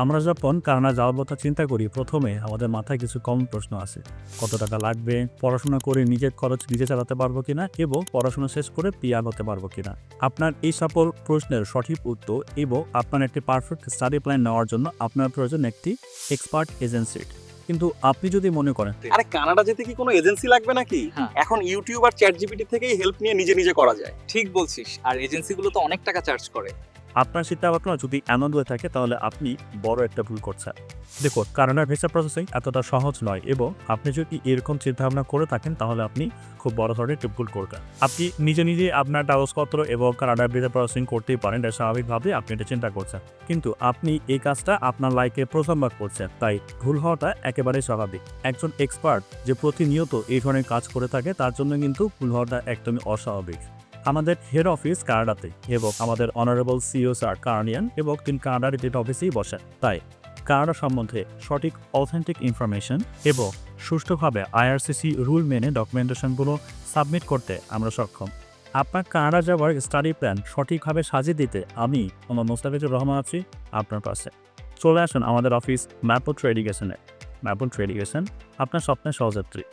আমরা যখন কানাডা যাওয়ার কথা চিন্তা করি, প্রথমে আমাদের মাথায় কিছু কমন প্রশ্ন আসে। কত টাকা লাগবে, পড়াশোনা করে নিজের খরচ নিজে চালাতে পারবো কিনা, এবং পড়াশোনা শেষ করে পিআর হতে পারবো কিনা। আপনার এই সকল প্রশ্নের সঠিক উত্তর এবং আপনার একটি পারফেক্ট স্টাডি প্ল্যান নেওয়ার জন্য আপনার প্রয়োজন একটি এক্সপার্ট এজেন্সির। কিন্তু আপনি যদি মনে করেন আরে কানাডা যেতে কি কোনো এজেন্সি লাগবে নাকি? হ্যাঁ। এখন ইউটিউব আর চ্যাট জিপিটি থেকেই হেল্প নিয়ে নিজে নিজে করা যায়। ঠিক বলছিস, আর এজেন্সিগুলো তো অনেক টাকা চার্জ করে। আপনার চিন্তাভাবনা যদি আনন্দ হয়ে থাকে, তাহলে আপনি বড় একটা ভুল করছেন। দেখুন, কানাডার ভিসা প্রসেসিং এতটা সহজ নয়, এবং আপনি যদি এরকম চিন্তাভাবনা করে থাকেন তাহলে আপনি খুব বড় ধরনের একটা ভুল করবেন। আপনি নিজে নিজে আপনার কাগজপত্র এবং কানাডার ভিসা প্রসেসিং করতেই পারেন, এটা স্বাভাবিকভাবে আপনি এটা চিন্তা করছেন। কিন্তু আপনি এই কাজটা আপনার লাইফে প্রথমবার করছেন, তাই ভুল হওয়াটা একেবারেই স্বাভাবিক। একজন এক্সপার্ট যে প্রতিনিয়ত এই ধরনের কাজ করে থাকে, তার জন্য কিন্তু ভুল হওয়াটা একদমই অস্বাভাবিক। আমাদের হেড অফিস কানাডাতে, এবং আমাদের অনারেবল সিইও স্যার কানাডিয়ান, এবং তিনি কানাডার হেড অফিসেই বসেন। তাই কানাডা সম্বন্ধে সঠিক অথেন্টিক ইনফরমেশন এবং সুষ্ঠুভাবে আইআরসিসি রুল মেনে ডকুমেন্টেশনগুলো সাবমিট করতে আমরা সক্ষম। আপনার কানাডা যাওয়ার স্টাডি প্ল্যান সঠিকভাবে সাজিয়ে দিতে আমি মোহাম্মদ মোস্তাফিজুর রহমান আছি আপনার পাশে। চলে আসুন আমাদের অফিস ম্যাপল ট্রেডিগেশনে। ম্যাপল ট্রেডিগেশন, আপনার স্বপ্নের সহযাত্রী।